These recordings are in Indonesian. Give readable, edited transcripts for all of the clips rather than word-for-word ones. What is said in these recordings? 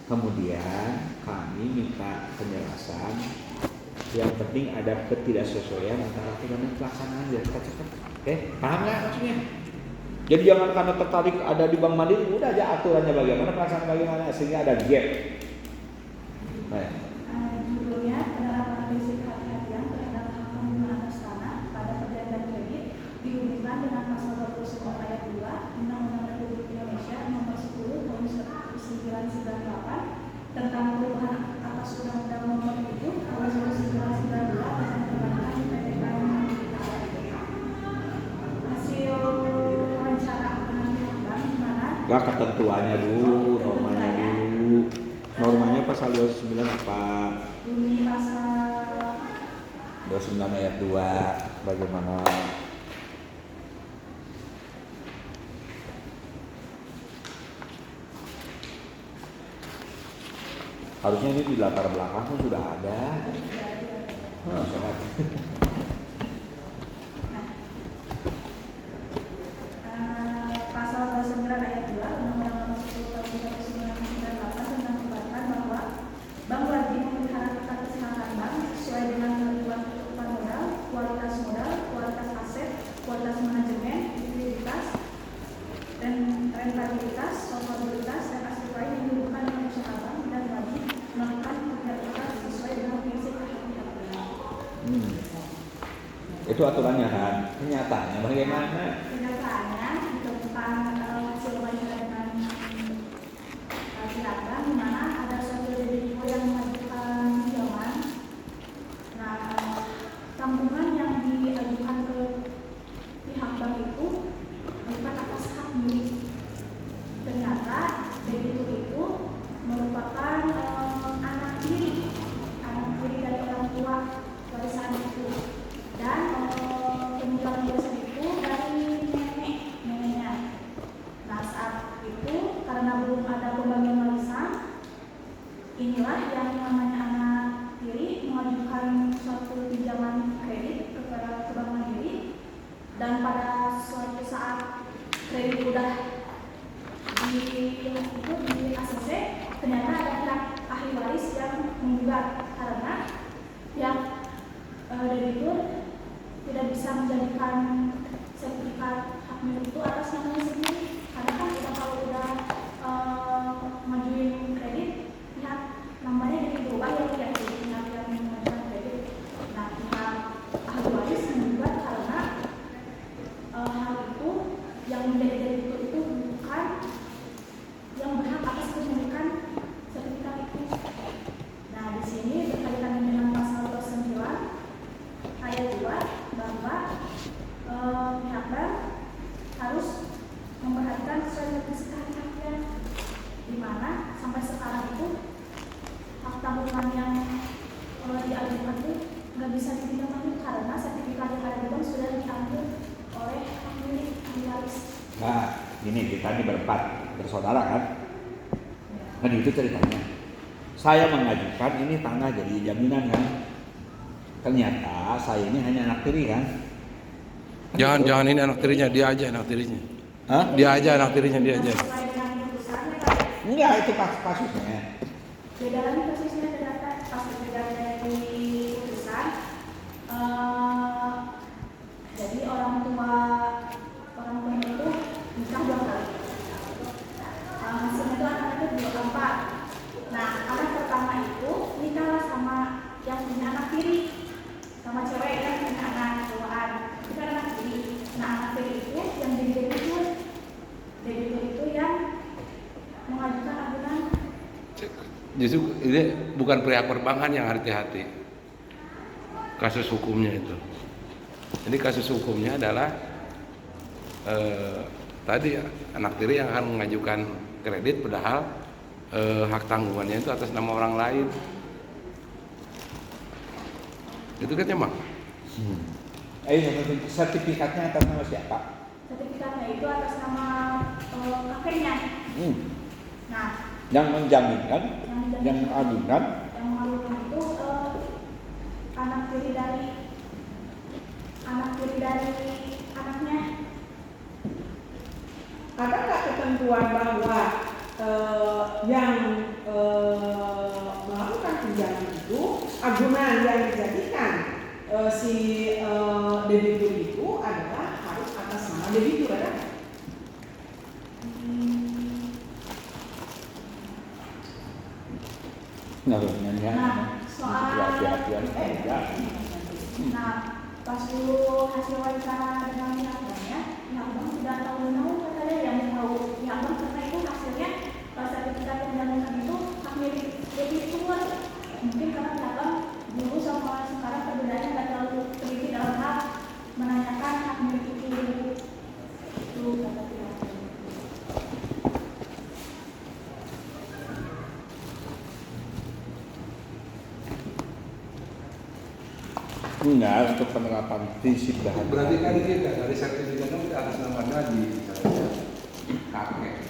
Kemudian kami minta penjelasan. Yang penting ada ketidaksesuaian antara aturan dan pelaksanaan biar kita cepat. Oke, paham nggak maksudnya? Jadi jangan karena tertarik ada di Bank Mandiri, udah aja aturannya bagaimana, pelaksanaan bagaimana, sehingga ada gap. Baik. Judulnya penerapan prinsip kehati-hatian terhadap hak penggunaan atas tanah pada perjanjian kredit dihubungkan dengan pasal 29 ayat 2 Undang-Undang Republik Indonesia Nomor 10 Tahun 1998 tentang perubahan atas Undang-Undang Nomor 7 Tahun 1992 tentang perbankan PPKM. Hasil wawancara pengambilan bank di mana? Gak ketentuannya dulu, normanya dulu. Normanya pasal 29 apa? Bunyi pasal 29 ayat 2 bagaimana? Harusnya ini di latar belakang pun sudah ada. Sangat. Pasal 29 ayat 2 Undang-Undang Nomor 10 Tahun 1998 tentang perbankan bahwa bank wajib memelihara tata kesehatan bank sesuai dengan ketentuan kecukupan modal, kualitas aset, kualitas manajemen, likuiditas, dan rentabilitas, solvabilitas, dan aset lain yang dihubungkan dengan usaha bank dan wajib melakukan penyelenggaraan sesuai dengan prinsip kehati-hatian. Itu aturannya kan. Kenyataannya bagaimana? Kenyataannya tentang hasil wawancara dengan pihak bank di mana ada suatu debitur yang mengajukan pinjaman. Nah, tanggungan yang diajukan ke pihak bank itu bukan atas hak milik. Ternyata debitur itu merupakan anak tiri dari orang tua warisan itu, dan penjualan warisan itu dari neneknya. Nah, saat itu karena belum ada pembagian warisan, inilah yang namanya anak tiri mengajukan suatu pinjaman kredit kepada Bank Mandiri, dan pada suatu saat kredit udah di ACC, ternyata ada pihak ahli waris yang menggugat karena yang debitur tidak bisa menjadikan sertifikat hak milik itu atas namanya sendiri, karena kan kita kalau udah majuin kredit, pihak namanya jadi berubah ya pihak yang mengajukan kredit. Nah, pihak ahli waris menggugat karena hal itu yang menjadi debitur itu bukan yang berhak atas kepemilikan sertifikat itu. Nah, di sini berkaitan dengan pasal 29 ayat 2 bahwa pihak bank harus memperhatikan sesuai prinsip kehati-hatian, di mana sampai sekarang itu hak tanggungan yang diajukan itu nggak bisa ditindaklanjuti karena sertifikat yang ada di bank sudah diambil oleh hak milik ahli waris. Nah, ini kita ini berempat bersaudara kan? Kan itu ceritanya. Saya mengajukan ini tanah jadi jaminan kan? Ternyata saya ini hanya anak tiri kan? Jangan ini anak tirinya, dia aja anak tirinya. Hah? Dia aja anak tirinya, dia aja. Sesuai dengan putusannya kan? Enggak, itu kasusnya. Beda lagi kasusnya ternyata pas dari putusan, jadi orang tua itu nikah 2 kali. Hasilnya itu anak itu 24. Nah, anak pertama itu nikah sama yang punya anak tiri, sama cewek yang punya anak cowok. Itu kan anak tiri. Nah, anak tiri itu yang jadi debitur. Debitur itu yang mengajukan agunan. Justru ini bukan pihak perbankan yang hati-hati. Kasus hukumnya itu. Jadi kasus hukumnya adalah tadi anak tiri yang akan mengajukan kredit padahal hak tanggungannya itu atas nama orang lain. Itu kan emang. Sertifikatnya atas nama siapa? Sertifikatnya itu atas nama kakeknya. Nah, Yang menjaminkan, yang mengadukan. Yang mengadukan itu anak tiri dari anaknya. Ada nggak ketentuan bahwa yang si debitur itu adalah harus atas nama debitur ya? Nah, nanya. soal Hati-hatian enggak. Nah, pas dulu hasil wawancara dengan pihak banknya, pihak bank sudah tahu katanya yang tahu pihak bank karena itu hasilnya sertifikat penjaminan itu hak milik debitur. Mungkin karena pihak bank dulu sama sekarang perbedaannya nggak terlalu teliti dalam hal menanyakan hak milik itu kata pihak bank. Enggak, untuk penerapan prinsip bahan. Berarti kan ini dari sertifikatnya ke atas nama Nadi, misalnya kakek.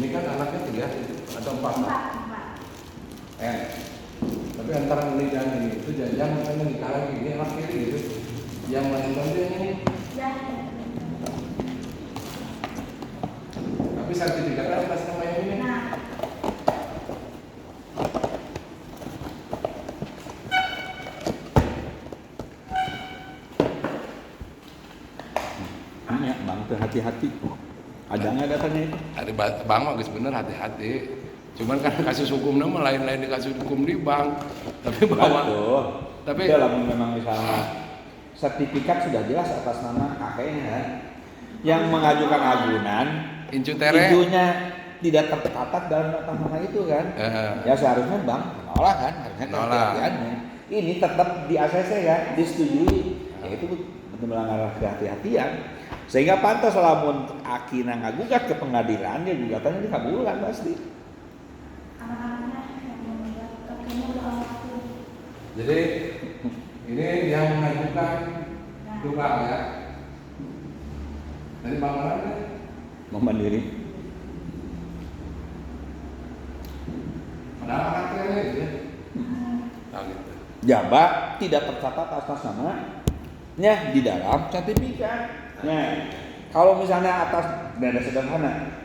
Ini kan anaknya 3 atau 4? Empat. Tapi antara ini dan ini itu jangan katanya nikah lagi. Ini anak kiri gitu. Yang melahirkan dia ini. Ya. Tapi sertifikatnya atas nama yang ini. Nah, Iya, bang, tuh hati-hati. Ada nggak datanya itu? Ada bang bagus bener hati-hati. Cuman kan kasus hukum nama lain-lain di kasus hukum di bank. Tapi bahwa Betul. tapi dalam memang misalnya sertifikat sudah jelas atas nama kakeknya kan. Yang mengajukan agunan, incu tere. ibunya tidak tercatat dalam atas nama itu kan. Ya seharusnya bank menolak kan, harusnya Nolak. kehati-hatiannya. Ini tetap di ACC kan, disetujui. Ya itu betul melanggar kehati-hatian. Sehingga pantas lamun akina ngagugat ke pengadilan, ya gugatannya dikabulkan pasti. anak-anaknya yang meninggal, kakeknya udah almarhum. Jadi ini yang mengajukan tukang ya. Dari bank mana? Kan? Mandiri. Padahal anaknya gitu ya. Nah, gitu. Jabat tidak tercatat atas namanya di dalam sertifikat. Nah, kalau misalnya atas dana sederhana,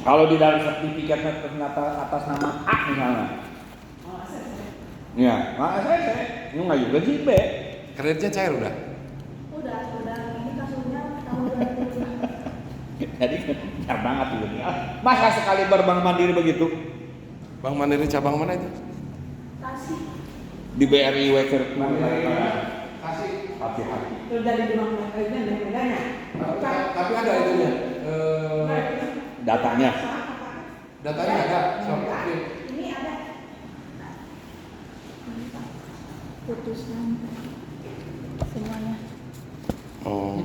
kalau di dalam sertifikatnya ternyata atas nama A misalnya, ya, maka saya nggak juga sih B. Kreditnya cair udah. Udah ini kasusnya tahun 2005. Jadi benar banget itu. Masa sekali berbank mandiri begitu Bank Mandiri cabang mana itu? Tasik. di BRI Waker Kasih. hati-hati. Terus dari Demang dan Medanya. Tapi ada itunya. Datanya. Datanya ada. Oke. Ini ada putuskan semuanya. Oh.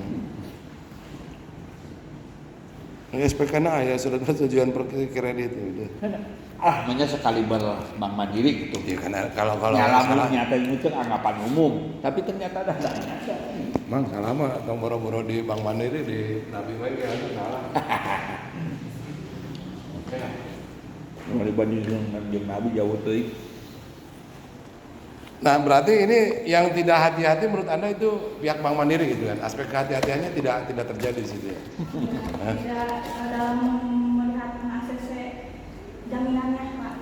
Ini SPK ya sudah persetujuan kredit itu. Namanya sekali berbank mandiri gitu. Ya karena kalau Nyalamin salah, nyata itu kan anggapan umum, tapi ternyata datanya ada. mang salah mah tong boro-boro di Bank Mandiri di Nabi Baik ya salah. Oke. Kalau dibanding dengan Nabi jauh tuh. Nah berarti ini yang tidak hati-hati menurut Anda itu pihak Bank Mandiri gitu kan? Aspek kehati-hatiannya tidak terjadi di situ ya? Tidak dalam melihat ACC jaminannya, Pak.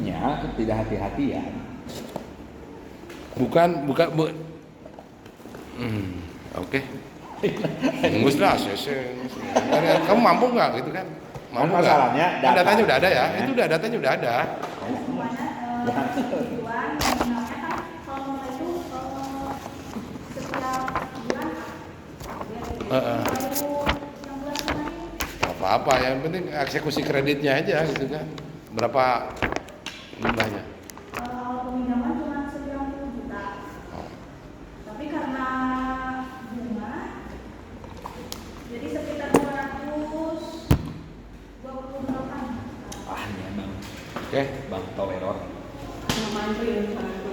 Ya, tidak hati-hati ya. Bukan. Oke. Ngus lah, kamu mampu nggak gitu kan? Mampu nggak? Masalahnya Kan datanya udah ada ya? datanya. Itu udah datanya udah ada. Semuanya tujuan nominalnya kan kalau mulai itu setiap bulan Heeh. yang bulan kemarin Apa-apa, yang penting eksekusi kreditnya aja gitu kan. Berapa jumlahnya? peminjaman cuma 90 juta. Oh. Tapi karena bunga jadi sekitar 228. Ah, ini emang Oke. Bang Toweror. Nama Andri yang sangat